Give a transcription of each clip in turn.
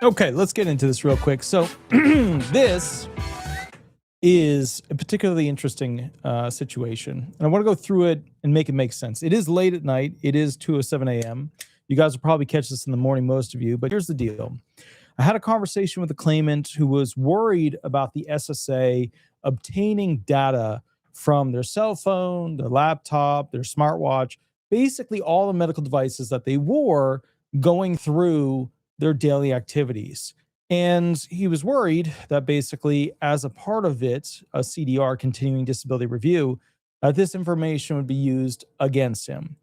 Okay, let's get into this real quick. So this is a particularly interesting situation, and I want to go through it and make it make sense. It is late at night. It is 2:07 a.m. You guys will probably catch this in the morning, most of you, but here's the deal. I had a conversation with a claimant who was worried about the SSA obtaining data from their cell phone, their laptop, their smartwatch, basically all the medical devices that they wore going through their daily activities. And he was worried that basically, as a part of it, a CDR, continuing disability review, this information would be used against him.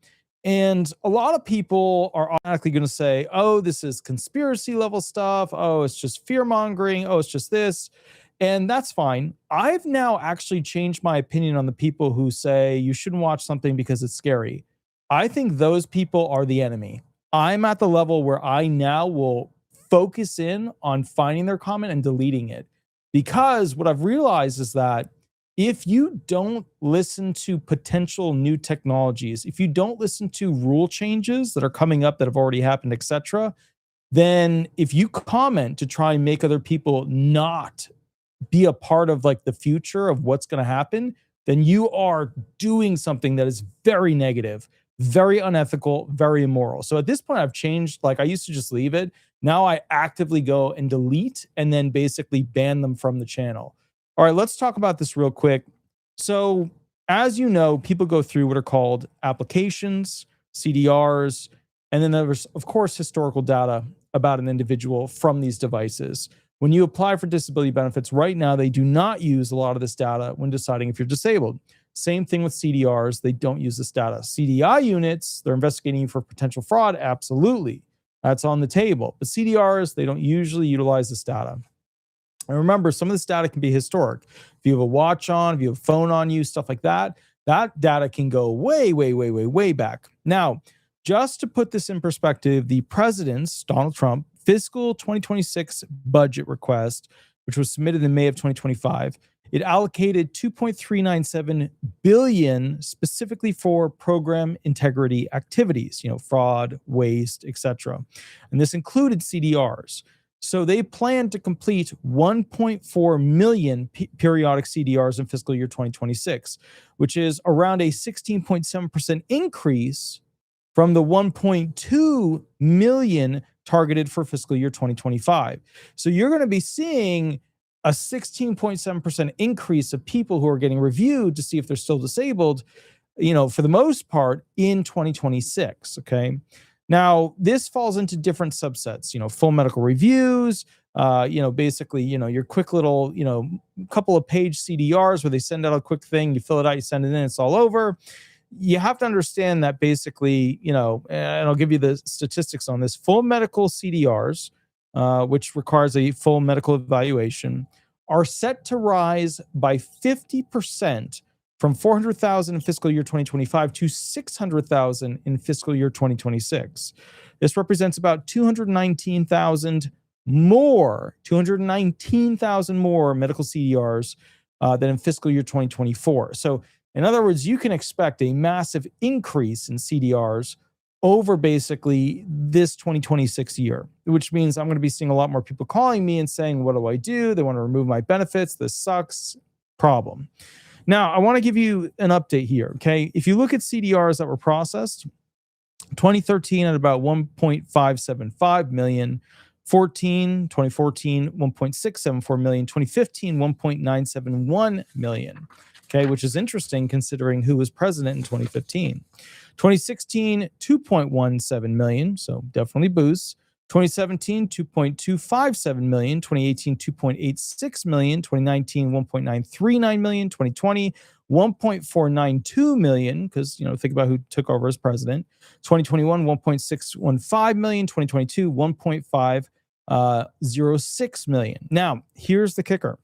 And a lot of people are automatically going to say, oh, this is conspiracy level stuff. Oh, it's just fear mongering. Oh, it's just this. And that's fine. I've now actually changed my opinion on the people who say you shouldn't watch something because it's scary. I think those people are the enemy. I'm at the level where I now will focus in on finding their comment and deleting it. Because what I've realized is that if you don't listen to potential new technologies, if you don't listen to rule changes that are coming up that have already happened, etc., then if you comment to try and make other people not be a part of like the future of what's going to happen, then you are doing something that is very negative, very unethical, very immoral. So at this point, I've changed. Like I used to just leave it. Now I actively go and delete and then basically ban them from the channel. All right, let's talk about this real quick. So as you know, people go through what are called applications, CDRs, and then there's, of course, historical data about an individual from these devices. When you apply for disability benefits right now, they do not use a lot of this data when deciding if you're disabled. Same thing with CDRs. They don't use this data. CDI units, they're investigating you for potential fraud. Absolutely. That's on the table. But CDRs, they don't usually utilize this data. And remember, some of this data can be historic. If you have a watch on, if you have a phone on you, stuff like that, that data can go way, way, way, way, way back. Now, just to put this in perspective, the president's, Donald Trump, fiscal 2026 budget request, which was submitted in May of 2025, it allocated $2.397 billion specifically for program integrity activities, fraud, waste, etc. And this included CDRs. So they plan to complete 1.4 million periodic CDRs in fiscal year 2026, which is around a 16.7% increase from the 1.2 million targeted for fiscal year 2025. So you're going to be seeing a 16.7% increase of people who are getting reviewed to see if they're still disabled, for the most part in 2026. Okay. Now, this falls into different subsets, full medical reviews, basically, your quick little, couple of page CDRs where they send out a quick thing, you fill it out, you send it in, it's all over. You have to understand that basically, and I'll give you the statistics on this, full medical CDRs, which requires a full medical evaluation, are set to rise by 50% from 400,000 in fiscal year 2025 to 600,000 in fiscal year 2026. This represents about 219,000 more medical CDRs than in fiscal year 2024. So in other words, you can expect a massive increase in CDRs over basically this 2026 year, which means I'm going to be seeing a lot more people calling me and saying, what do I do? They want to remove my benefits. This sucks. Problem. Now, I want to give you an update here, okay? If you look at CDRs that were processed, 2013 at about 1.575 million, 2014, 1.674 million, 2015, 1.971 million, okay, which is interesting considering who was president in 2015. 2016, 2.17 million, so definitely boosts. 2017, 2.257 million, 2018, 2.86 million, 2019, 1.939 million, 2020, 1.492 million, because, think about who took over as president. 2021, 1.615 million, 2022, 1.506 million. Now, here's the kicker.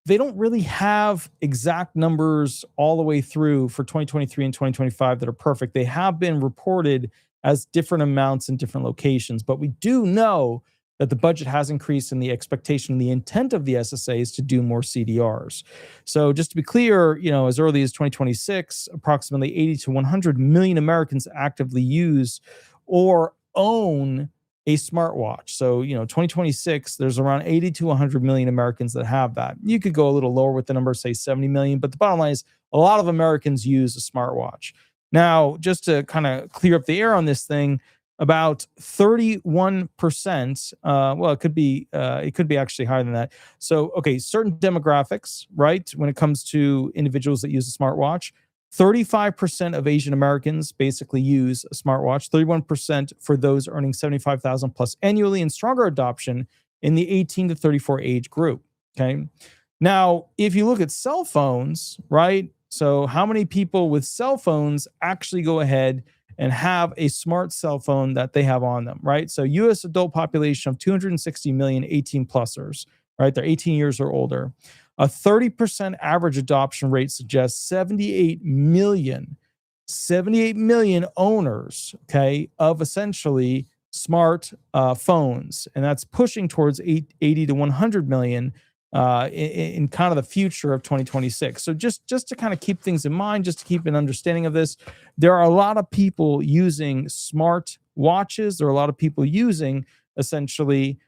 They don't really have exact numbers all the way through for 2023 and 2025 that are perfect. They have been reported as different amounts in different locations, but we do know that the budget has increased and the expectation, the intent of the SSA is to do more CDRs. So just to be clear, as early as 2026, approximately 80 to 100 million Americans actively use or own a smartwatch. So, 2026, there's around 80 to 100 million Americans that have that. You could go a little lower with the number, say 70 million, but the bottom line is a lot of Americans use a smartwatch. Now, just to kind of clear up the air on this thing, about 31%, well, it could be actually higher than that. So, okay, certain demographics, right? When it comes to individuals that use a smartwatch, 35% of Asian Americans basically use a smartwatch, 31% for those earning 75,000 plus annually, and stronger adoption in the 18 to 34 age group. Okay. Now, if you look at cell phones, right? So how many people with cell phones actually go ahead and have a smart cell phone that they have on them, right? So US adult population of 260 million 18 plusers, right? They're 18 years or older. A 30% average adoption rate suggests 78 million owners, okay, of essentially smart phones. And that's pushing towards 80 to 100 million in kind of the future of 2026. So just to kind of keep things in mind, just to keep an understanding of this, there are a lot of people using smart watches. There are a lot of people using essentially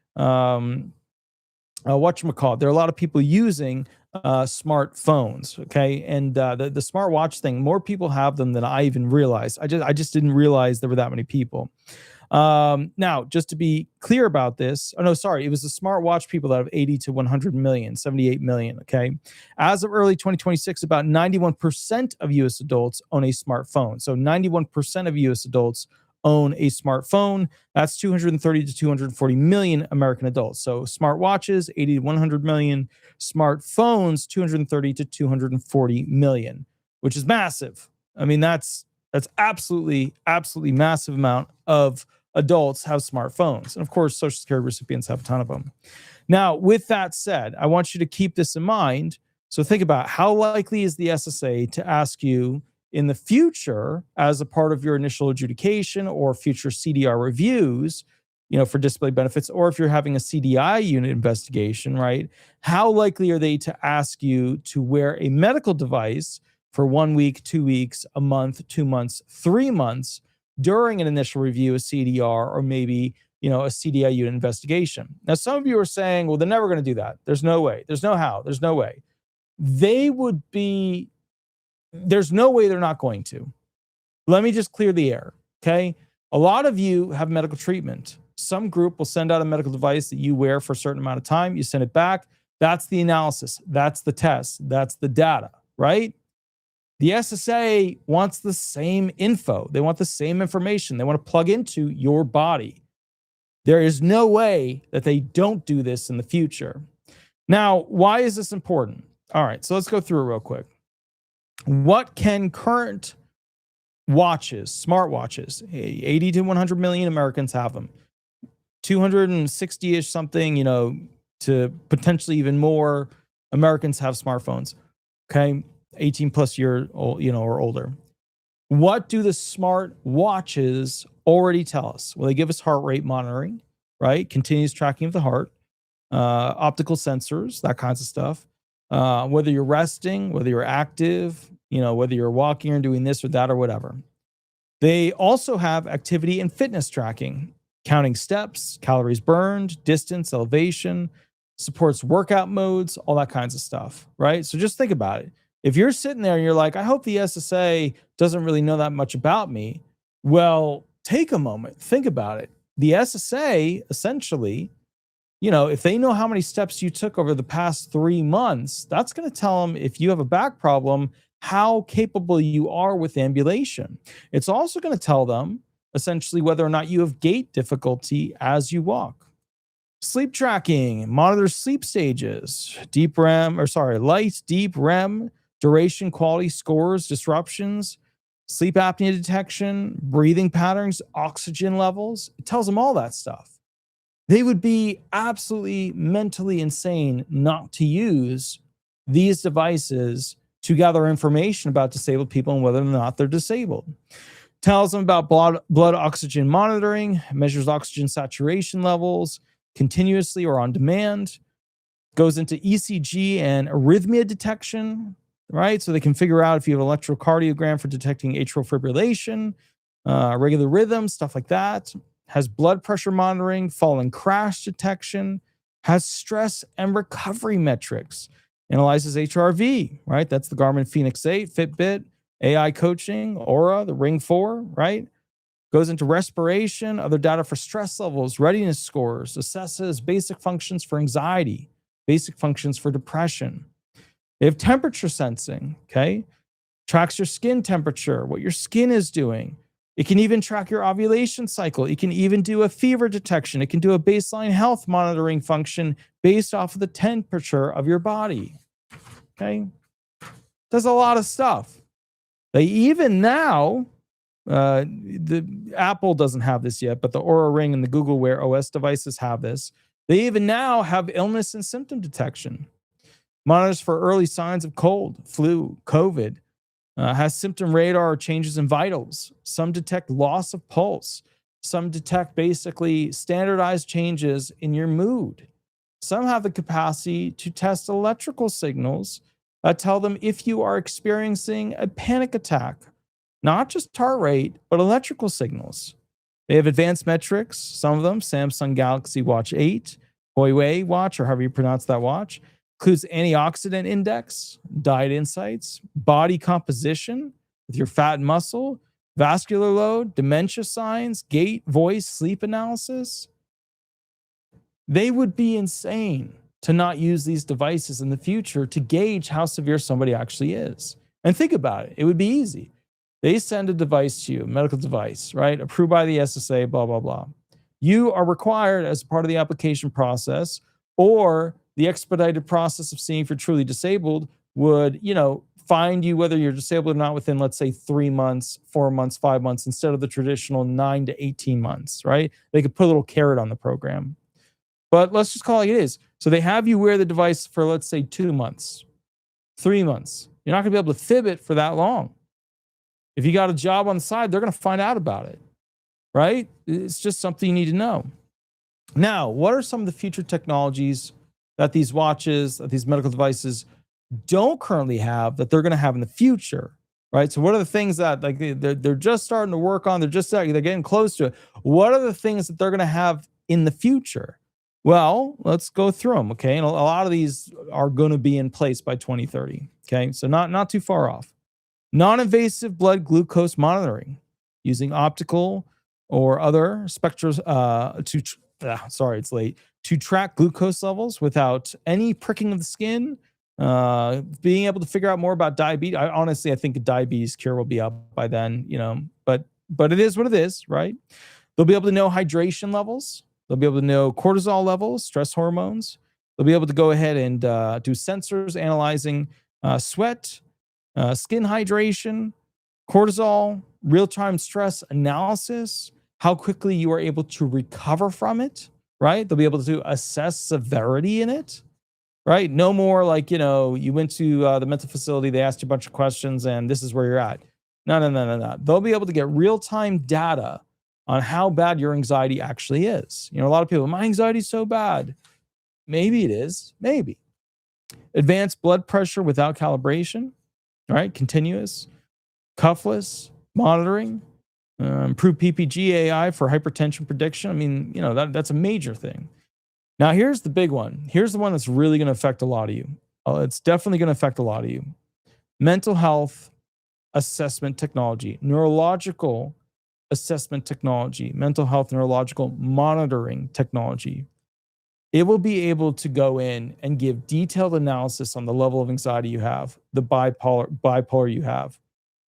whatchamacallit. There are a lot of people using smartphones, okay? And the smartwatch thing, more people have them than I even realized. I just didn't realize there were that many people. Now, just to be clear about this, it was the smartwatch people that have 80 to 100 million, 78 million, okay? As of early 2026, about 91% of US adults own a smartphone. So 91% of US adults own a smartphone. That's 230 to 240 million American adults. So smartwatches, 80 to 100 million. Smartphones, 230 to 240 million, which is massive. I mean, that's absolutely massive amount of adults have smartphones. And of course, Social Security recipients have a ton of them. Now, with that said, I want you to keep this in mind. So think about how likely is the SSA to ask you in the future, as a part of your initial adjudication or future CDR reviews, for disability benefits, or if you're having a CDI unit investigation, right? How likely are they to ask you to wear a medical device for 1 week, 2 weeks, a month, 2 months, 3 months during an initial review, a CDR, or maybe, a CDI unit investigation? Now, some of you are saying, well, they're never going to do that. There's no way. There's no how. There's no way. There's no way they're not going to. Let me just clear the air, okay? A lot of you have medical treatment. Some group will send out a medical device that you wear for a certain amount of time. You send it back. That's the analysis. That's the test. That's the data, right? The SSA wants the same info. They want the same information. They want to plug into your body. There is no way that they don't do this in the future. Now, why is this important? All right, so let's go through it real quick. What can current watches, smartwatches, 80 to 100 million Americans have them, 260-ish something, to potentially even more Americans have smartphones, okay, 18 plus year old, or older. What do the smart watches already tell us? Well, they give us heart rate monitoring, right? Continuous tracking of the heart, optical sensors, that kinds of stuff. Whether you're resting, whether you're active, whether you're walking or doing this or that or whatever. They also have activity and fitness tracking, counting steps, calories burned, distance, elevation, supports workout modes, all that kinds of stuff, right? So just think about it. If you're sitting there and you're like, I hope the SSA doesn't really know that much about me. Well, take a moment, think about it. The SSA essentially, if they know how many steps you took over the past 3 months, that's going to tell them if you have a back problem, how capable you are with ambulation. It's also going to tell them essentially whether or not you have gait difficulty as you walk. Sleep tracking monitors sleep stages, light, deep REM, duration, quality, scores, disruptions, sleep apnea detection, breathing patterns, oxygen levels. It tells them all that stuff. They would be absolutely mentally insane not to use these devices to gather information about disabled people and whether or not they're disabled. Tells them about blood oxygen monitoring, measures oxygen saturation levels continuously or on demand, goes into ECG and arrhythmia detection, right? So they can figure out if you have an electrocardiogram for detecting atrial fibrillation, regular rhythm, stuff like that. has blood pressure monitoring, fall and crash detection, has stress and recovery metrics, analyzes HRV, right? That's the Garmin Fenix 8, Fitbit, AI coaching, Aura, the Ring 4, right? Goes into respiration, other data for stress levels, readiness scores, assesses basic functions for anxiety, basic functions for depression. They have temperature sensing, okay? Tracks your skin temperature, what your skin is doing. It can even track your ovulation cycle. It can even do a fever detection. It can do a baseline health monitoring function based off of the temperature of your body. Okay? Does a lot of stuff. They even now, the Apple doesn't have this yet, but the Aura Ring and the Google Wear OS devices have this. They even now have illness and symptom detection. Monitors for early signs of cold, flu, COVID. Has symptom radar changes in vitals. Some detect loss of pulse. Some detect basically standardized changes in your mood. Some have the capacity to test electrical signals that tell them if you are experiencing a panic attack, not just heart rate, but electrical signals. They have advanced metrics, some of them, Samsung Galaxy Watch 8, Huawei Watch, or however you pronounce that watch, includes antioxidant index, diet insights, body composition with your fat and muscle, vascular load, dementia signs, gait, voice, sleep analysis. They would be insane to not use these devices in the future to gauge how severe somebody actually is. And think about it. It would be easy. They send a device to you, a medical device, right? Approved by the SSA, blah, blah, blah. You are required as part of the application process or the expedited process of seeing if you're truly disabled would, find you whether you're disabled or not within, let's say, 3 months, 4 months, 5 months, instead of the traditional 9 to 18 months, right? They could put a little carrot on the program. But let's just call it like it is. So they have you wear the device for, let's say, 2 months, 3 months. You're not going to be able to fib it for that long. If you got a job on the side, they're going to find out about it, right? It's just something you need to know. Now, what are some of the future technologies that these watches, that these medical devices don't currently have that they're going to have in the future, right? So what are the things that they're just starting to work on? They're getting close to it. What are the things that they're going to have in the future? Well, let's go through them, okay? And a lot of these are going to be in place by 2030, okay? So not too far off. Non-invasive blood glucose monitoring using optical or other spectros to track glucose levels without any pricking of the skin, being able to figure out more about diabetes. I think a diabetes cure will be up by then, but it is what it is, right? They'll be able to know hydration levels. They'll be able to know cortisol levels, stress hormones. They'll be able to go ahead and do sensors analyzing sweat, skin hydration, cortisol, real-time stress analysis, how quickly you are able to recover from it, right? They'll be able to assess severity in it, right? No more like, you went to the mental facility, they asked you a bunch of questions, and this is where you're at. No. They'll be able to get real-time data on how bad your anxiety actually is. A lot of people, my anxiety is so bad. Maybe it is, maybe. Advanced blood pressure without calibration, right? Continuous, cuffless monitoring, improved PPG AI for hypertension prediction. That's a major thing. Now, here's the big one. Here's the one that's really going to affect a lot of you. It's definitely going to affect a lot of you. Mental health assessment technology, neurological assessment technology, mental health neurological monitoring technology. It will be able to go in and give detailed analysis on the level of anxiety you have, the bipolar you have,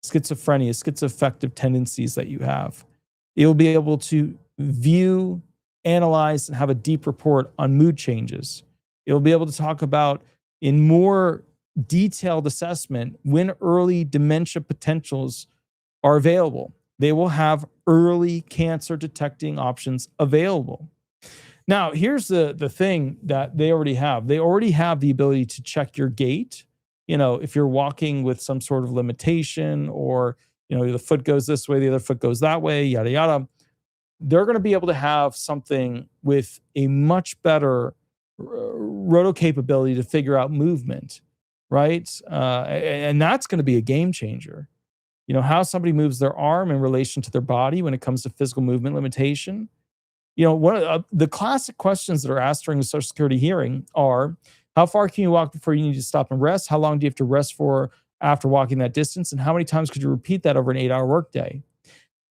schizophrenia, schizoaffective tendencies that you have. It will be able to view, analyze, and have a deep report on mood changes. It will be able to talk about in more detailed assessment when early dementia potentials are available. They will have early cancer detecting options available. Now, here's the thing that they already have. They already have the ability to check your gait. If you're walking with some sort of limitation or, the foot goes this way, the other foot goes that way, yada, yada. They're going to be able to have something with a much better roto capability to figure out movement, right? And that's going to be a game changer. How somebody moves their arm in relation to their body when it comes to physical movement limitation. one of the classic questions that are asked during a Social Security hearing are, how far can you walk before you need to stop and rest? How long do you have to rest for after walking that distance? And how many times could you repeat that over an 8-hour workday?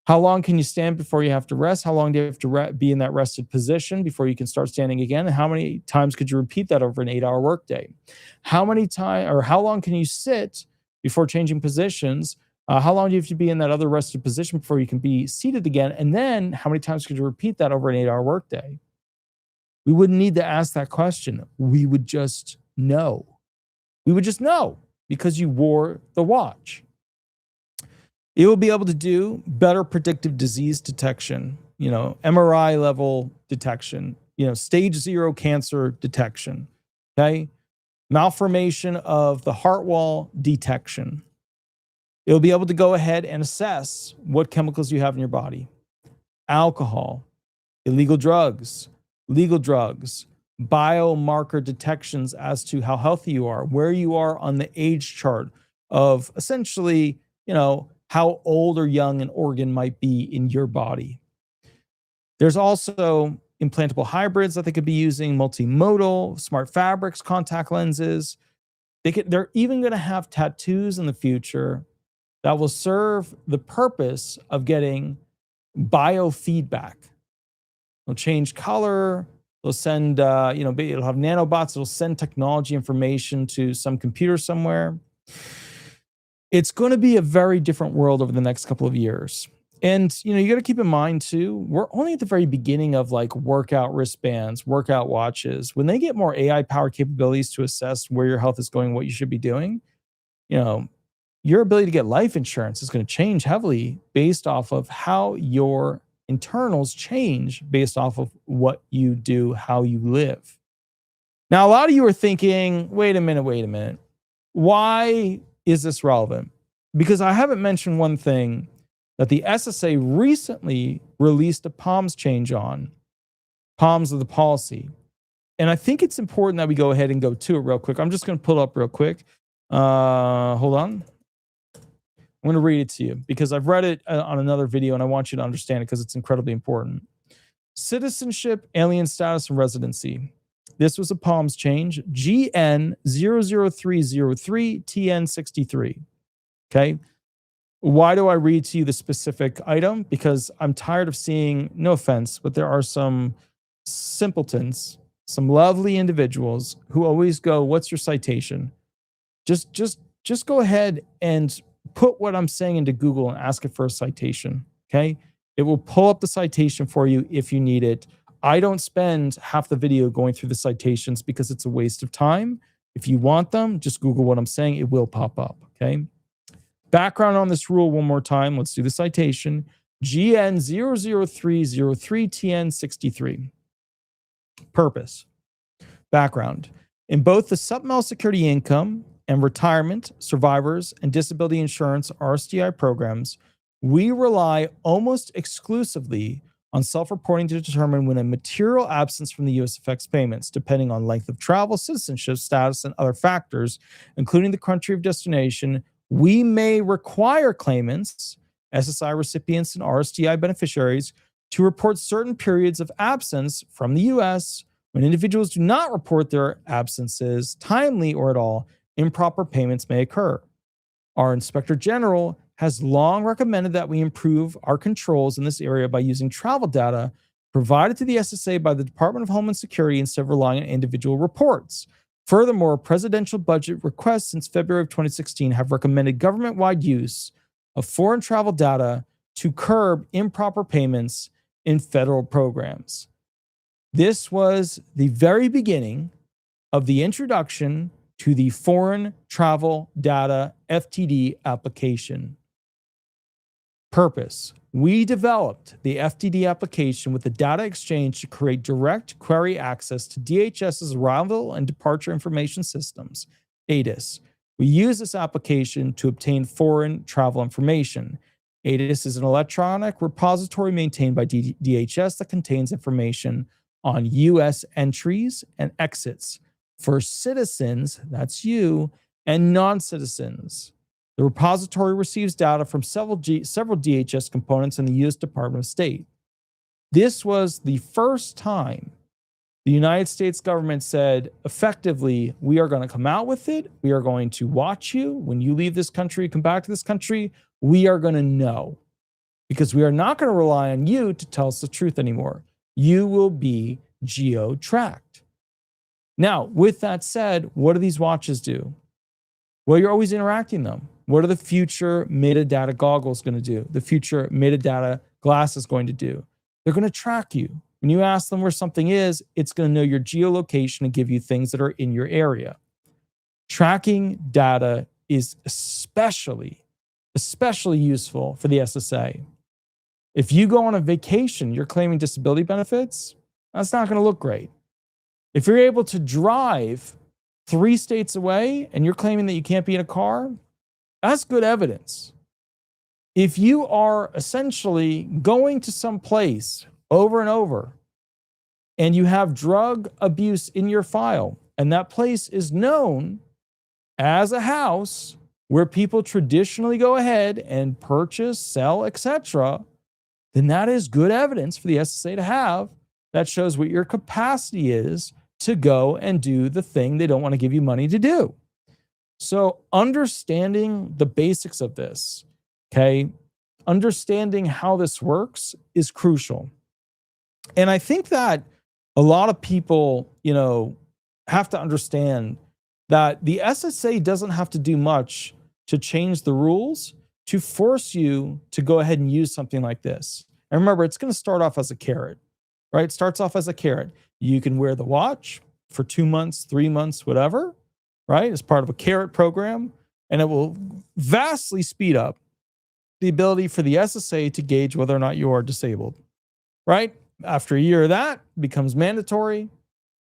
How long can you stand before you have to rest? How long do you have to be in that rested position before you can start standing again? And how many times could you repeat that over an 8-hour workday? How long can you sit before changing positions? How long do you have to be in that other rested position before you can be seated again? And then how many times could you repeat that over an 8-hour workday? We wouldn't need to ask that question. We would just know. We would just know because you wore the watch. It will be able to do better predictive disease detection, MRI level detection, stage 0 cancer detection, okay? Malformation of the heart wall detection. It'll be able to go ahead and assess what chemicals you have in your body. Alcohol, illegal drugs, legal drugs, biomarker detections as to how healthy you are, where you are on the age chart of essentially, how old or young an organ might be in your body. There's also implantable hybrids that they could be using, multimodal, smart fabrics, contact lenses. They're even going to have tattoos in the future that will serve the purpose of getting biofeedback. They'll change color. They'll send, it'll have nanobots. It'll send technology information to some computer somewhere. It's going to be a very different world over the next couple of years. And, you got to keep in mind too, we're only at the very beginning of like workout wristbands, workout watches. When they get more AI powered capabilities to assess where your health is going, what you should be doing, your ability to get life insurance is going to change heavily based off of how your internals change based off of what you do, how you live. Now, a lot of you are thinking, wait a minute. Why is this relevant? Because I haven't mentioned one thing that the SSA recently released a POMS change on. POMS of the policy. And I think it's important that we go ahead and go to it real quick. I'm just going to pull it up real quick. Hold on. I'm going to read it to you because I've read it on another video and I want you to understand it because it's incredibly important. Citizenship, alien status, and residency. This was a POMS change, GN 00303 TN63. Okay. Why do I read to you the specific item? Because I'm tired of seeing, no offense, but there are some simpletons, some lovely individuals who always go, what's your citation? Just go ahead and put what I'm saying into Google and ask it for a citation. Okay. It will pull up the citation for you if you need it. I don't spend half the video going through the citations because it's a waste of time. If you want them, just Google what I'm saying. It will pop up, okay? Background on this rule one more time. Let's do the citation. GN 00303 TN63. Purpose. Background. In both the Supplemental Security Income and Retirement, Survivors, and Disability Insurance RSDI programs, we rely almost exclusively on self-reporting to determine when a material absence from the U.S. affects payments, depending on length of travel, citizenship status, and other factors, including the country of destination. We may require claimants, SSI recipients, and RSDI beneficiaries to report certain periods of absence from the U.S. When individuals do not report their absences timely or at all, improper payments may occur. Our Inspector General has long recommended that we improve our controls in this area by using travel data provided to the SSA by the Department of Homeland Security instead of relying on individual reports. Furthermore, presidential budget requests since February of 2016 have recommended government-wide use of foreign travel data to curb improper payments in federal programs. This was the very beginning of the introduction to the Foreign Travel Data FTD application. Purpose. We developed the FTD application with the data exchange to create direct query access to DHS's arrival and departure information systems, ADIS. We use this application to obtain foreign travel information. ADIS is an electronic repository maintained by DHS that contains information on U.S. entries and exits for citizens, that's you, and non-citizens. The repository receives data from several DHS components in the U.S. Department of State. This was the first time the United States government said, effectively, we are going to come out with it. We are going to watch you. When you leave this country, come back to this country, we are going to know, because we are not going to rely on you to tell us the truth anymore. You will be geo-tracked. Now, with that said, what do these watches do? Well, you're always interacting them. What are the future metadata goggles going to do? The future metadata glasses going to do? They're going to track you. When you ask them where something is, it's going to know your geolocation and give you things that are in your area. Tracking data is especially useful for the SSA. If you go on a vacation, you're claiming disability benefits, that's not going to look great. If you're able to drive 3 states away and you're claiming that you can't be in a car, that's good evidence. If you are essentially going to some place over and over and you have drug abuse in your file, and that place is known as a house where people traditionally go ahead and purchase, sell, etc., then that is good evidence for the SSA to have that shows what your capacity is to go and do the thing they don't want to give you money to do. So understanding the basics of this, okay, understanding how this works is crucial. And I think that a lot of people, have to understand that the SSA doesn't have to do much to change the rules to force you to go ahead and use something like this. And remember, it's going to start off as a carrot, right? It starts off as a carrot. You can wear the watch for 2 months, 3 months, whatever, right? As part of a carrot program, and it will vastly speed up the ability for the SSA to gauge whether or not you are disabled, right? After a year of that, it becomes mandatory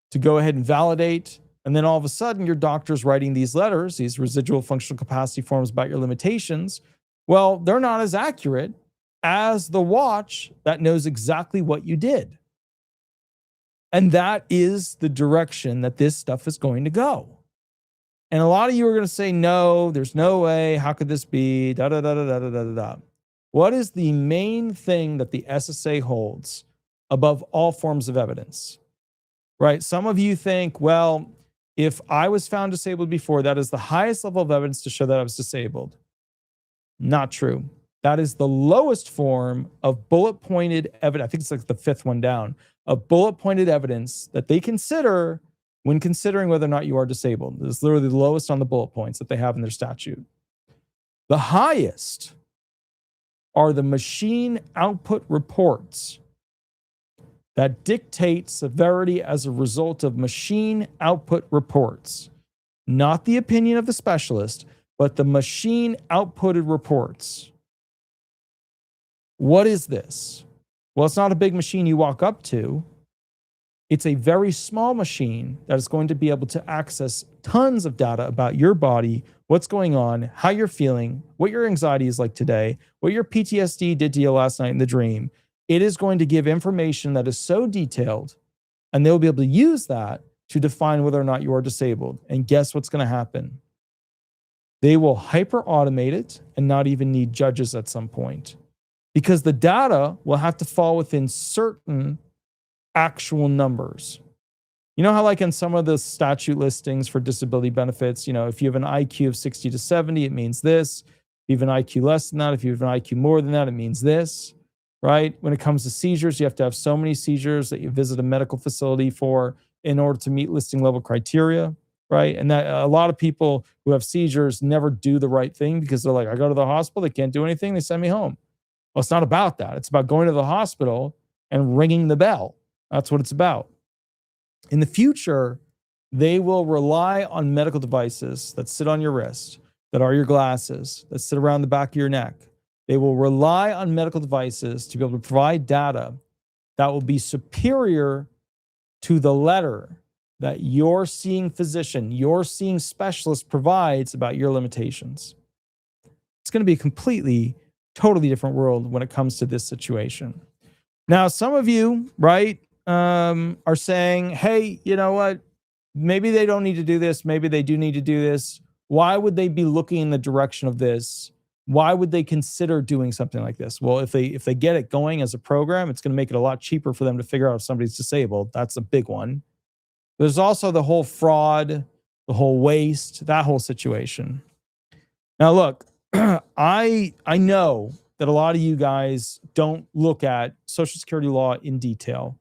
to go ahead and validate. And then all of a sudden, your doctor's writing these letters, these residual functional capacity forms about your limitations. Well, they're not as accurate as the watch that knows exactly what you did. And that is the direction that this stuff is going to go. And a lot of you are going to say, no, there's no way. How could this be? Da, da, da, da, da, da, da, da. What is the main thing that the SSA holds above all forms of evidence? Right? Some of you think, well, if I was found disabled before, that is the highest level of evidence to show that I was disabled. Not true. That is the lowest form of bullet-pointed evidence. I think it's like the 5th one down, of bullet-pointed evidence that they consider when considering whether or not you are disabled. It's literally the lowest on the bullet points that they have in their statute. The highest are the machine output reports that dictate severity as a result of machine output reports. Not the opinion of the specialist, but the machine outputted reports. What is this? Well, it's not a big machine you walk up to. It's a very small machine that is going to be able to access tons of data about your body, what's going on, how you're feeling, what your anxiety is like today, what your PTSD did to you last night in the dream. It is going to give information that is so detailed, and they'll be able to use that to define whether or not you are disabled. And guess what's going to happen? They will hyper-automate it and not even need judges at some point, because the data will have to fall within certain actual numbers. You know how like in some of the statute listings for disability benefits, if you have an IQ of 60 to 70, it means this. If you have an IQ less than that, if you have an IQ more than that, it means this, right? When it comes to seizures, you have to have so many seizures that you visit a medical facility for in order to meet listing level criteria, right? And that a lot of people who have seizures never do the right thing because they're like, I go to the hospital, they can't do anything, they send me home. Well, it's not about that. It's about going to the hospital and ringing the bell. That's what it's about. In the future, they will rely on medical devices that sit on your wrist, that are your glasses, that sit around the back of your neck. They will rely on medical devices to be able to provide data that will be superior to the letter that your seeing physician, your seeing specialist provides about your limitations. It's going to be a totally different world when it comes to this situation. Now, some of you, right, are saying, hey, you know what? Maybe they don't need to do this. Maybe they do need to do this. Why would they be looking in the direction of this Why would they consider doing something like this? Well, if they get it going as a program, it's going to make it a lot cheaper for them to figure out if somebody's disabled. That's a big one. There's also the whole fraud, the whole waste, that whole situation. Now, look, I know that a lot of you guys don't look at Social Security law in detail.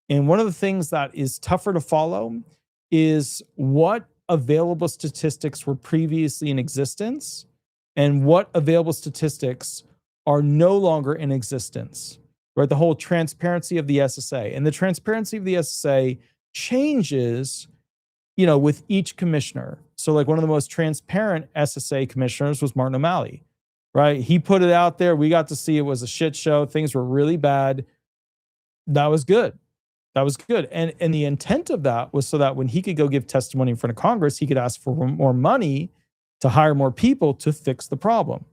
And one of the things that is tougher to follow is what available statistics were previously in existence and what available statistics are no longer in existence, right? The whole transparency of the SSA. And the transparency of the SSA changes, with each commissioner. So like one of the most transparent SSA commissioners was Martin O'Malley, right? He put it out there. We got to see it was a shit show. Things were really bad. That was good. That was good. And the intent of that was so that when he could go give testimony in front of Congress, he could ask for more money to hire more people to fix the problem.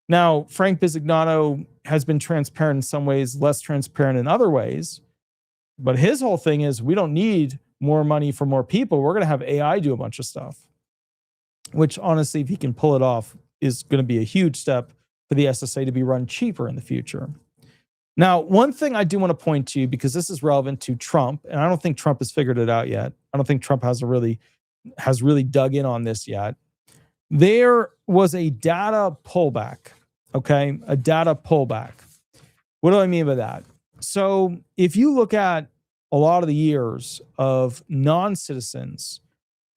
Now, Frank Bisignano has been transparent in some ways, less transparent in other ways. But his whole thing is we don't need more money for more people. We're going to have AI do a bunch of stuff, which honestly, if he can pull it off, is going to be a huge step for the SSA to be run cheaper in the future. Now, one thing I do want to point to, because this is relevant to Trump, and I don't think Trump has figured it out yet. I don't think Trump has really dug in on this yet. There was a data pullback, okay? A data pullback. What do I mean by that? So if you look at a lot of the years of non-citizens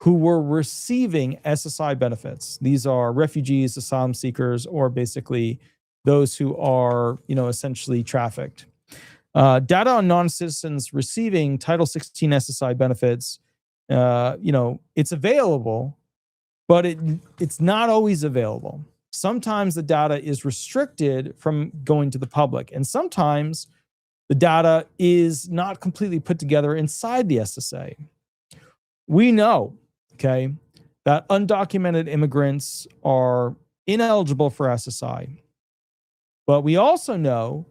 who were receiving SSI benefits, these are refugees, asylum seekers, or basically those who are, essentially trafficked. Data on non-citizens receiving Title 16 SSI benefits, it's available, but it's not always available. Sometimes the data is restricted from going to the public, and sometimes the data is not completely put together inside the SSA. We know, okay, that undocumented immigrants are ineligible for SSI. But we also know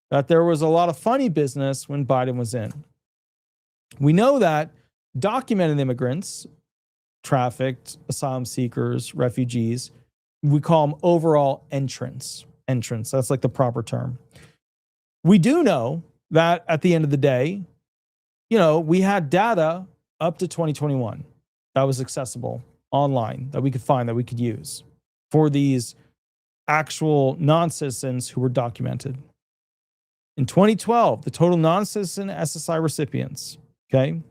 that there was a lot of funny business when Biden was in. We know that documented immigrants, trafficked, asylum seekers, refugees, we call them overall entrants. That's like the proper term. We do know that at the end of the day, we had data up to 2021 that was accessible online, that we could find, that we could use for these actual non-citizens who were documented. In 2012, the total non-citizen SSI recipients, okay,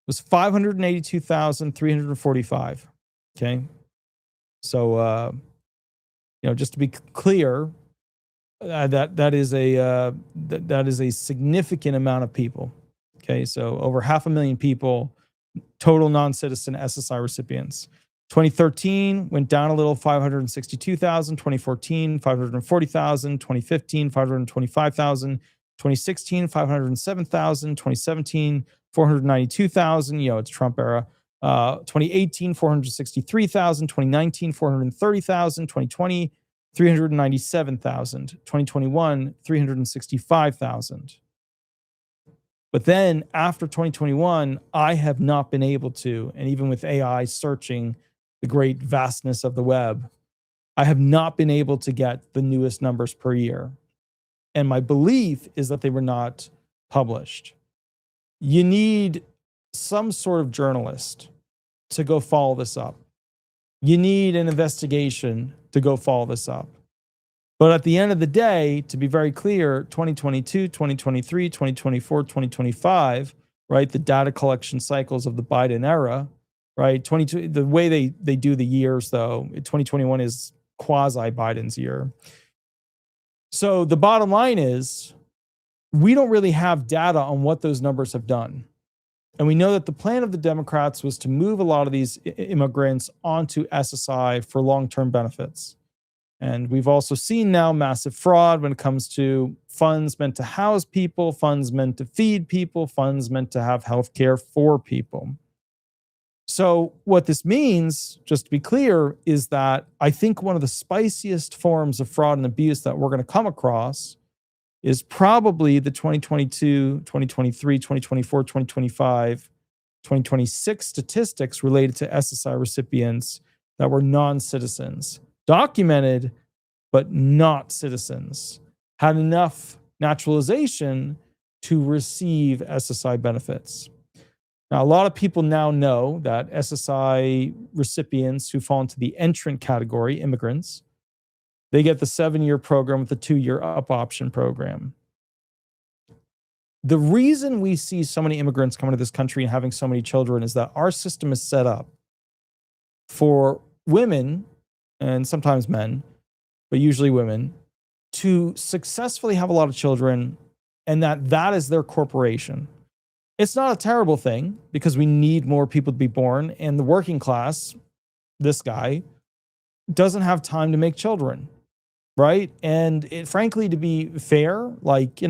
was 582,345. Okay. So, just to be clear, that is a significant amount of people. Okay. So over 500,000 people, total non-citizen SSI recipients. 2013 went down a little, 562,000. 2014, 540,000. 2015, 525,000. 2016, 507,000. 2017, 492,000. It's Trump era. 2018, 463,000. 2019, 430,000. 2020, 397,000. 2021, 365,000. But then after 2021, I have not been able to, and even with AI searching the great vastness of the web, I have not been able to get the newest numbers per year. And my belief is that they were not published. You need some sort of journalist to go follow this up. You need an investigation to go follow this up. But at the end of the day, to be very clear, 2022, 2023, 2024, 2025, right? The data collection cycles of the Biden era, right? The way they do the years, though, 2021 is quasi-Biden's year. So the bottom line is, we don't really have data on what those numbers have done. And we know that the plan of the Democrats was to move a lot of these immigrants onto SSI for long-term benefits. And we've also seen now massive fraud when it comes to funds meant to house people, funds meant to feed people, funds meant to have healthcare for people. So what this means, just to be clear, is that I think one of the spiciest forms of fraud and abuse that we're going to come across is probably the 2022, 2023, 2024, 2025, 2026 statistics related to SSI recipients that were non-citizens. documented, but not citizens, had enough naturalization to receive SSI benefits. Now, a lot of people now know that SSI recipients who fall into the entrant category, immigrants, they get the 7-year program with the 2-year up option program. The reason we see so many immigrants coming to this country and having so many children is that our system is set up for women, and sometimes men, but usually women, to successfully have a lot of children, and that is their corporation. It's not a terrible thing because we need more people to be born, and the working class, this guy, doesn't have time to make children, right? And frankly, to be fair, like,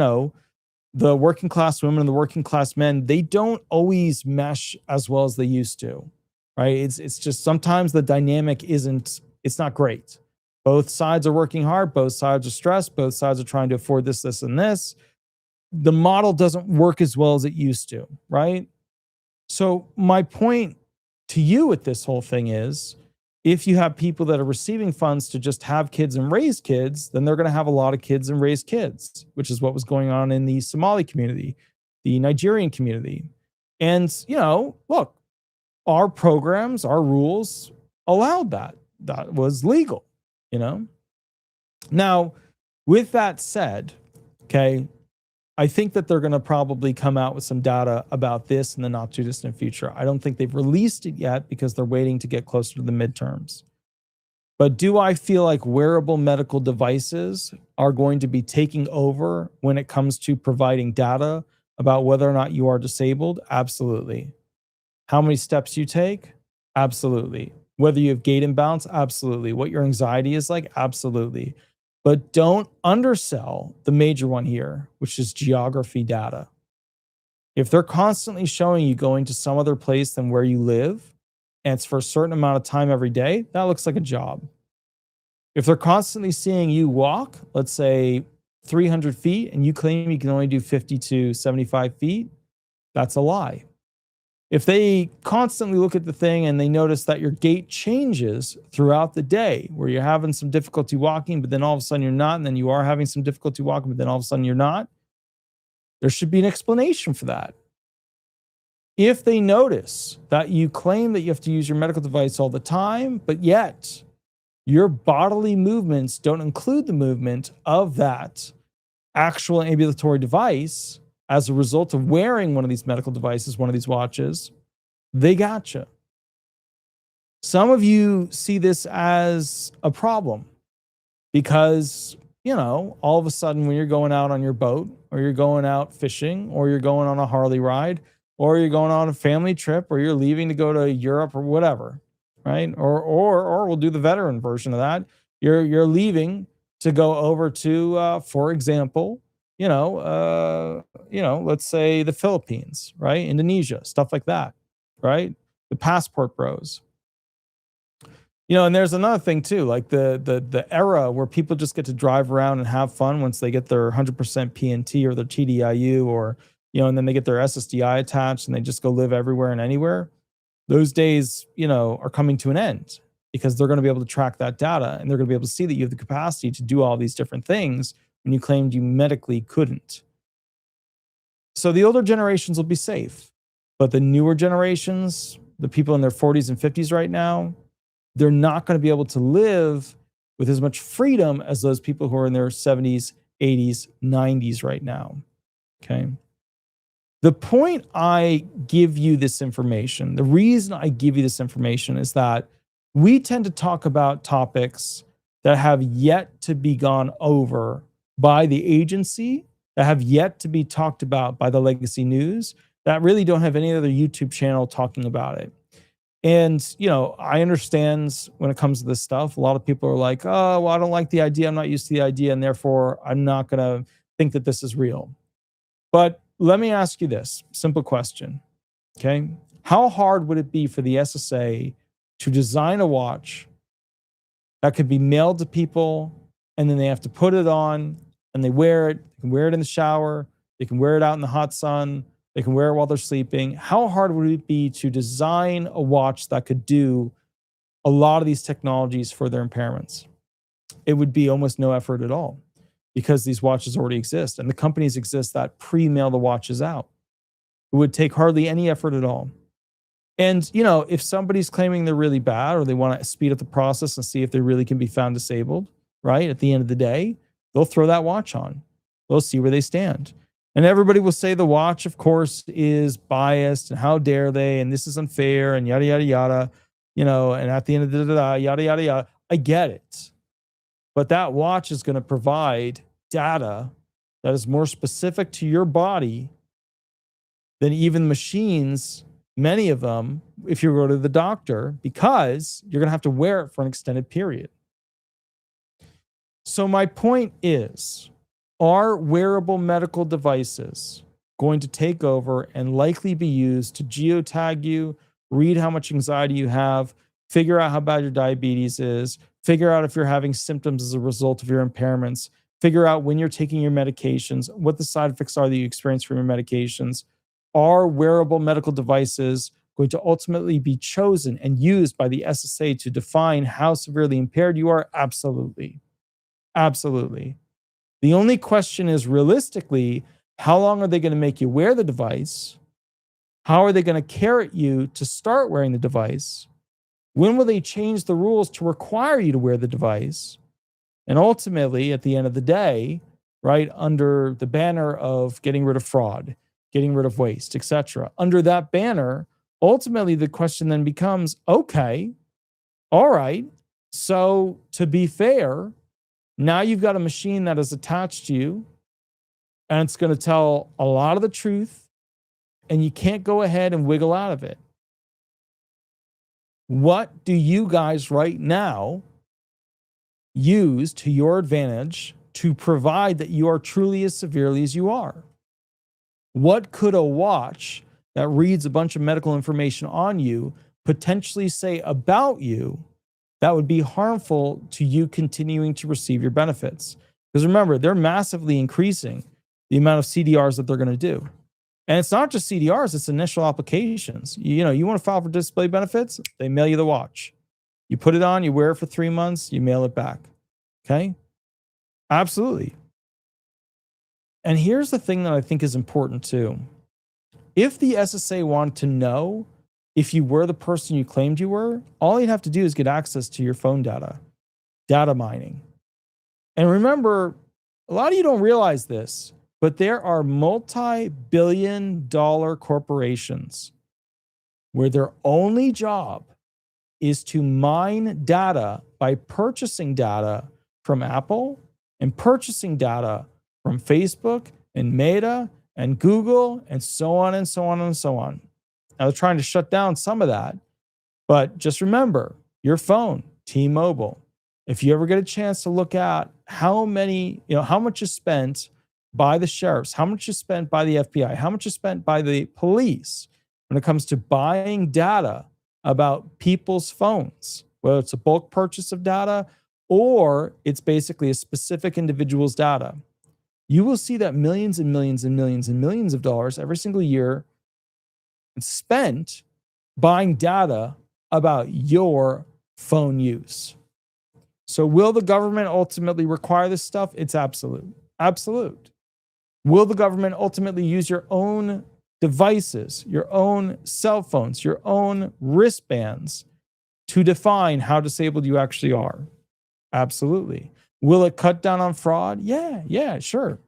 the working class women and the working class men, they don't always mesh as well as they used to, right? It's just sometimes the dynamic it's not great. Both sides are working hard, both sides are stressed, both sides are trying to afford this, this, and this. The model doesn't work as well as it used to, right? So my point to you with this whole thing is, if you have people that are receiving funds to just have kids and raise kids, then they're going to have a lot of kids and raise kids, which is what was going on in the Somali community, the Nigerian community. And, look, our programs, our rules allowed that. That was legal, Now, with that said, okay, I think that they're going to probably come out with some data about this in the not too distant future. I don't think they've released it yet because they're waiting to get closer to the midterms. But do I feel like wearable medical devices are going to be taking over when it comes to providing data about whether or not you are disabled? Absolutely. How many steps you take? Absolutely. Whether you have gait imbalance? Absolutely. What your anxiety is like? Absolutely. But don't undersell the major one here, which is geography data. If they're constantly showing you going to some other place than where you live, and it's for a certain amount of time every day, that looks like a job. If they're constantly seeing you walk, let's say 300 feet, and you claim you can only do 50 to 75 feet, that's a lie. If they constantly look at the thing and they notice that your gait changes throughout the day, where you're having some difficulty walking, but then all of a sudden you're not, and then you are having some difficulty walking, but then all of a sudden you're not, there should be an explanation for that. If they notice that you claim that you have to use your medical device all the time, but yet your bodily movements don't include the movement of that actual ambulatory device, as a result of wearing one of these medical devices, one of these watches, they gotcha. Some of you see this as a problem because, all of a sudden when you're going out on your boat, or you're going out fishing, or you're going on a Harley ride, or you're going on a family trip, or you're leaving to go to Europe or whatever, right? Or we'll do the veteran version of that. You're leaving to go over to, for example, let's say the Philippines, right? Indonesia, stuff like that, right? The passport bros. And there's another thing too, like the era where people just get to drive around and have fun once they get their 100% PNT or their TDIU, or, and then they get their SSDI attached and they just go live everywhere and anywhere. Those days, are coming to an end because they're going to be able to track that data, and they're going to be able to see that you have the capacity to do all these different things when you claimed you medically couldn't. So the older generations will be safe, but the newer generations, the people in their 40s and 50s right now, they're not going to be able to live with as much freedom as those people who are in their 70s, 80s, 90s right now. Okay. The point I give you this information, the reason I give you this information is that we tend to talk about topics that have yet to be gone over by the agency, that have yet to be talked about by the legacy news, that really don't have any other YouTube channel talking about it. And, I understand when it comes to this stuff, a lot of people are like, oh, well, I don't like the idea. I'm not used to the idea, and therefore I'm not going to think that this is real. But let me ask you this simple question, okay? How hard would it be for the SSA to design a watch that could be mailed to people, and then they have to put it on, and they wear it? They can wear it in the shower. They can wear it out in the hot sun. They can wear it while they're sleeping. How hard would it be to design a watch that could do a lot of these technologies for their impairments. It would be almost no effort at all because these watches already exist and the companies exist that pre-mail the watches out. It would take hardly any effort at all. And, if somebody's claiming they're really bad or they want to speed up the process and see if they really can be found disabled, right? At the end of the day, they'll throw that watch on. They'll see where they stand. And everybody will say the watch, of course, is biased and how dare they, and this is unfair and yada, yada, yada, and at the end of the day, yada, yada, yada. I get it. But that watch is going to provide data that is more specific to your body than even machines, many of them, if you go to the doctor, because you're going to have to wear it for an extended period. So my point is, are wearable medical devices going to take over and likely be used to geotag you, read how much anxiety you have, figure out how bad your diabetes is, figure out if you're having symptoms as a result of your impairments, figure out when you're taking your medications, what the side effects are that you experience from your medications? Are wearable medical devices going to ultimately be chosen and used by the SSA to define how severely impaired you are? Absolutely. Absolutely. The only question is, realistically, how long are they going to make you wear the device? How are they going to carrot you to start wearing the device? When will they change the rules to require you to wear the device? And ultimately, at the end of the day, right, under the banner of getting rid of fraud, getting rid of waste, etc., under that banner, ultimately the question then becomes, okay, all right, so to be fair, now you've got a machine that is attached to you and it's going to tell a lot of the truth and you can't go ahead and wiggle out of it. What do you guys right now use to your advantage to provide that you are truly as severely as you are? What could a watch that reads a bunch of medical information on you potentially say about you that would be harmful to you continuing to receive your benefits? Because remember, they're massively increasing the amount of CDRs that they're going to do. And it's not just CDRs, it's initial applications. You want to file for disability benefits, they mail you the watch. You put it on, you wear it for 3 months, you mail it back. Okay? Absolutely. And here's the thing that I think is important too. If the SSA wanted to know if you were the person you claimed you were, all you'd have to do is get access to your phone data mining. And remember, a lot of you don't realize this, but there are multi-billion-dollar corporations where their only job is to mine data by purchasing data from Apple and purchasing data from Facebook and Meta and Google and so on and so on and so on. Now they're trying to shut down some of that, but just remember your phone, T-Mobile. If you ever get a chance to look at how much is spent by the sheriffs, how much is spent by the FBI, how much is spent by the police when it comes to buying data about people's phones, whether it's a bulk purchase of data or it's basically a specific individual's data, you will see that millions and millions and millions and millions of dollars every single year is spent buying data about your phone use. So will the government ultimately require this stuff? It's absolute. Absolute. Will the government ultimately use your own devices, your own cell phones, your own wristbands to define how disabled you actually are? Absolutely. Will it cut down on fraud? Yeah, sure.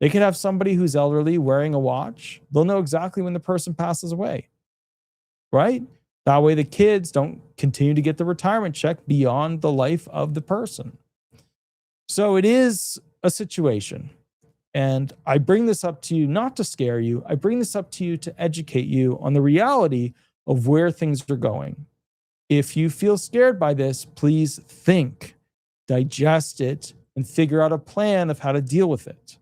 They could have somebody who's elderly wearing a watch. They'll know exactly when the person passes away, right? That way the kids don't continue to get the retirement check beyond the life of the person. So it is a situation. And I bring this up to you not to scare you. I bring this up to you to educate you on the reality of where things are going. If you feel scared by this, please think, digest it, and figure out a plan of how to deal with it.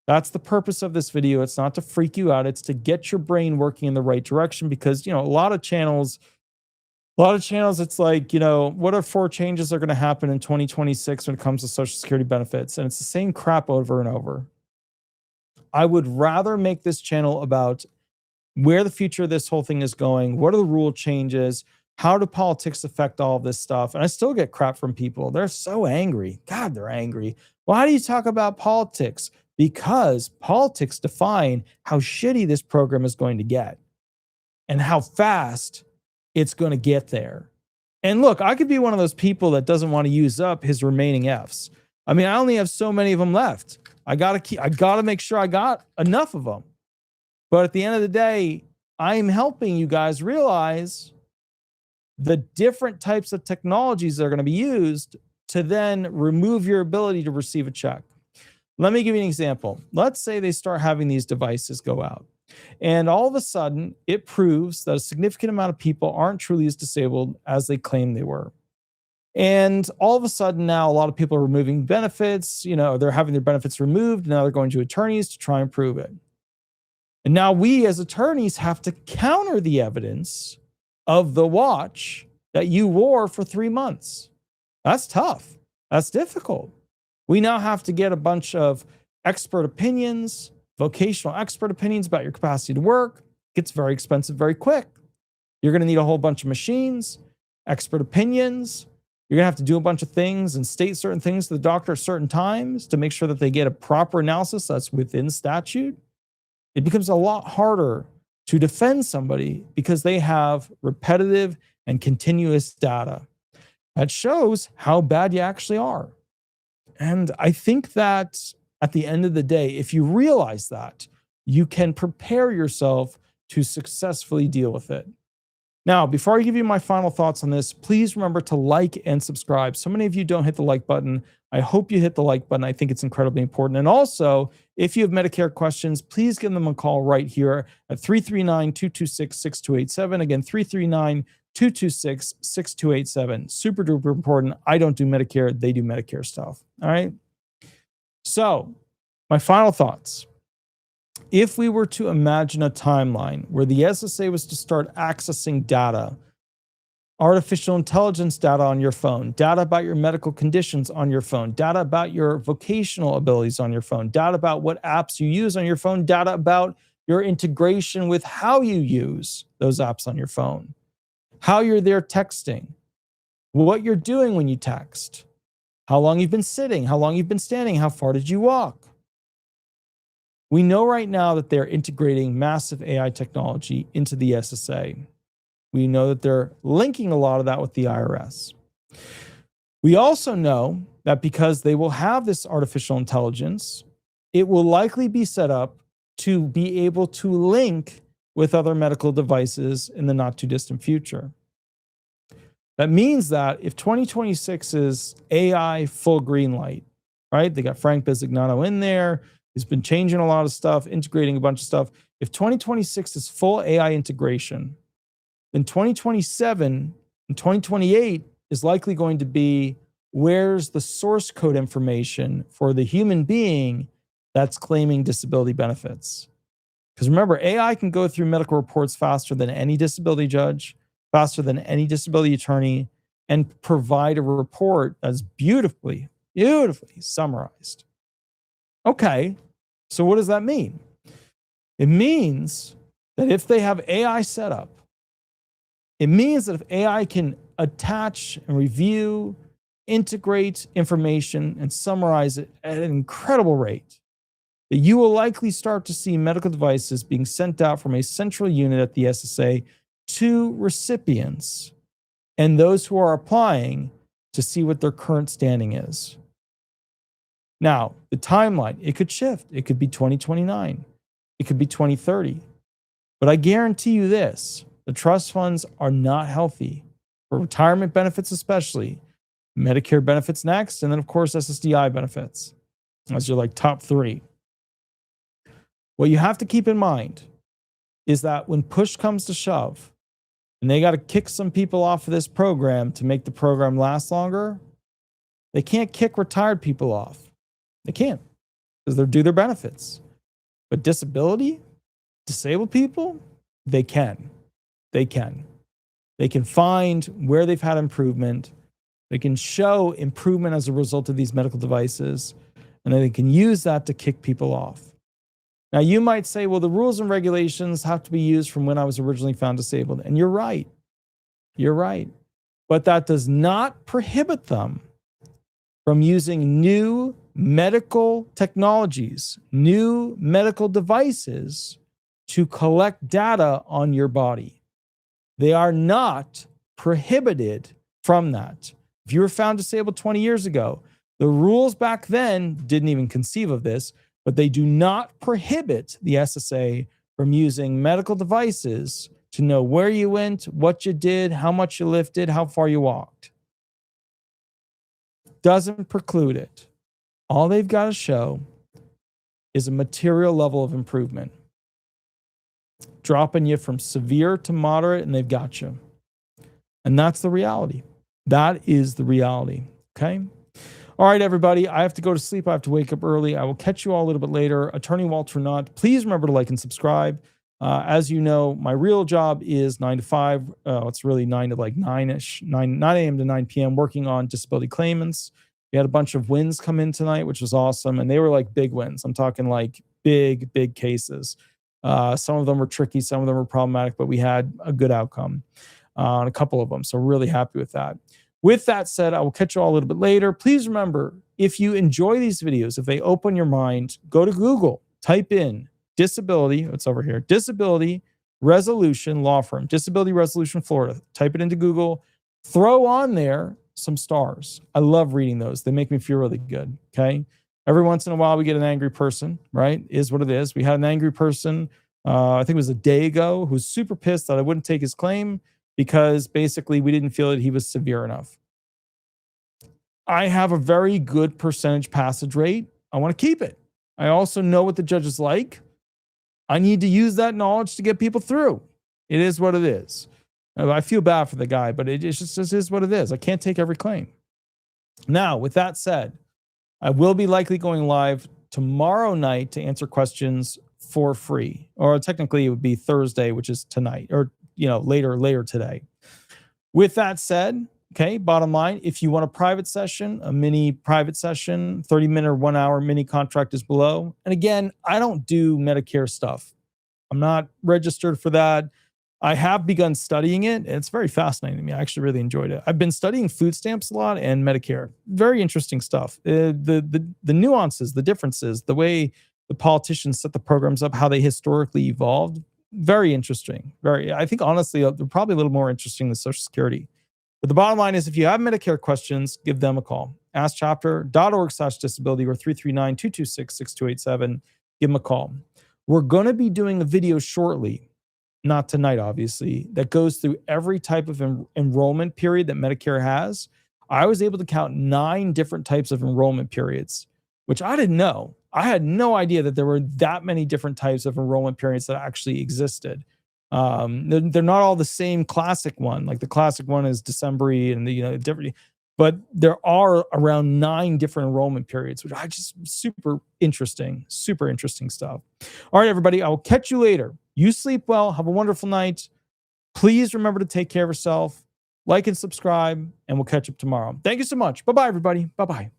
That's the purpose of this video. It's not to freak you out. It's to get your brain working in the right direction because, a lot of channels, it's like, what are 4 changes that are going to happen in 2026 when it comes to Social Security benefits? And it's the same crap over and over. I would rather make this channel about where the future of this whole thing is going. What are the rule changes? How do politics affect all this stuff? And I still get crap from people. They're so angry. God, they're angry. Why do you talk about politics? Because politics define how shitty this program is going to get and how fast it's going to get there. And look, I could be one of those people that doesn't want to use up his remaining Fs. I mean, I only have so many of them left. I got to make sure I got enough of them. But at the end of the day, I am helping you guys realize the different types of technologies that are going to be used to then remove your ability to receive a check. Let me give you an example. Let's say they start having these devices go out, and all of a sudden it proves that a significant amount of people aren't truly as disabled as they claim they were. And all of a sudden now a lot of people are removing benefits, they're having their benefits removed. Now they're going to attorneys to try and prove it. And now we as attorneys have to counter the evidence of the watch that you wore for 3 months. That's tough. That's difficult. We now have to get a bunch of expert opinions, vocational expert opinions about your capacity to work. It gets very expensive very quick. You're going to need a whole bunch of machines, expert opinions. You're going to have to do a bunch of things and state certain things to the doctor at certain times to make sure that they get a proper analysis that's within statute. It becomes a lot harder to defend somebody because they have repetitive and continuous data that shows how bad you actually are. And I think that at the end of the day, if you realize that, you can prepare yourself to successfully deal with it. Now, before I give you my final thoughts on this, please remember to like and subscribe. So many of you don't hit the like button. I hope you hit the like button. I think it's incredibly important. And also, if you have Medicare questions, please give them a call right here at 339-226-6287. Again, 339-226-6287. Super duper important. I don't do Medicare. They do Medicare stuff. All right. So my final thoughts. If we were to imagine a timeline where the SSA was to start accessing data, artificial intelligence data on your phone, data about your medical conditions on your phone, data about your vocational abilities on your phone, data about what apps you use on your phone, data about your integration with how you use those apps on your phone, how you're there texting, what you're doing when you text, how long you've been sitting, how long you've been standing, how far did you walk. We know right now that they're integrating massive AI technology into the SSA. We know that they're linking a lot of that with the IRS. We also know that because they will have this artificial intelligence, it will likely be set up to be able to link with other medical devices in the not too distant future. That means that if 2026 is AI full green light, right? They got Frank Bisignano in there. He's been changing a lot of stuff, integrating a bunch of stuff. If 2026 is full AI integration, then 2027 and 2028 is likely going to be where's the source code information for the human being that's claiming disability benefits. Because remember, AI can go through medical reports faster than any disability judge, faster than any disability attorney, and provide a report that's beautifully summarized. Okay. So what does that mean? It means that if they have AI set up, it means that if AI can attach and review, integrate information, and summarize it at an incredible rate, that you will likely start to see medical devices being sent out from a central unit at the SSA to recipients and those who are applying to see what their current standing is. Now, the timeline, it could shift. It could be 2029. It could be 2030. But I guarantee you this, the trust funds are not healthy. For retirement benefits especially, Medicare benefits next, and then of course SSDI benefits. Those are like top three. What you have to keep in mind is that when push comes to shove, and they got to kick some people off of this program to make the program last longer, they can't kick retired people off. They can't, because they're due their benefits. But disabled people, they can. They can find where they've had improvement. They can show improvement as a result of these medical devices, and then they can use that to kick people off. Now, you might say, well, the rules and regulations have to be used from when I was originally found disabled. And you're right. You're right. But that does not prohibit them from using new medical technologies, new medical devices to collect data on your body. They are not prohibited from that. If you were found disabled 20 years ago, the rules back then didn't even conceive of this, but they do not prohibit the SSA from using medical devices to know where you went, what you did, how much you lifted, how far you walked. Doesn't preclude it. All they've got to show is a material level of improvement. Dropping you from severe to moderate, and they've got you. And that's the reality. That is the reality. Okay? All right, everybody. I have to go to sleep. I have to wake up early. I will catch you all a little bit later. Attorney Walter Hnot. Please remember to like and subscribe. As you know, my real job is 9 to 5. It's really 9 to like 9-ish, 9 a.m. to 9 p.m. working on disability claimants. We had a bunch of wins come in tonight, which was awesome. And they were like big wins. I'm talking like big, big cases. Some of them were tricky. Some of them were problematic, but we had a good outcome on a couple of them. So really happy with that. With that said, I will catch you all a little bit later. Please remember, if you enjoy these videos, if they open your mind, go to Google, type in disability, it's over here, disability resolution law firm, disability resolution Florida. Type it into Google, throw on there some stars. I love reading those. They make me feel really good. Okay. Every once in a while we get an angry person, right? Is what it is. We had an angry person, I think it was a day ago, who's super pissed that I wouldn't take his claim because basically we didn't feel that he was severe enough. I have a very good percentage passage rate. I want to keep it. I also know what the judge is like. I need to use that knowledge to get people through. It is what it is. I feel bad for the guy, but it just is what it is. I can't take every claim. Now, with that said, I will be likely going live tomorrow night to answer questions for free. Or technically it would be Thursday, which is tonight, or later today. With that said, okay, bottom line, if you want a private session, a mini private session, 30-minute or 1 hour mini contract is below. And again, I don't do Medicare stuff. I'm not registered for that. I have begun studying it. It's very fascinating to me. I actually really enjoyed it. I've been studying food stamps a lot and Medicare. Very interesting stuff. The nuances, the differences, the way the politicians set the programs up, how they historically evolved. Very interesting. I think honestly, they're probably a little more interesting than Social Security. But the bottom line is, if you have Medicare questions, give them a call. AskChapter.org/disability or 339-226-6287. Give them a call. We're going to be doing a video shortly, not tonight, obviously, that goes through every type of enrollment period that Medicare has. I was able to count 9 different types of enrollment periods, which I didn't know. I had no idea that there were that many different types of enrollment periods that actually existed. They're not all the same classic one. Like the classic one is December-y and different, but there are around 9 different enrollment periods, which I just super interesting stuff. All right, everybody, I will catch you later. You sleep well. Have a wonderful night. Please remember to take care of yourself. Like and subscribe, and we'll catch up tomorrow. Thank you so much. Bye-bye, everybody. Bye-bye.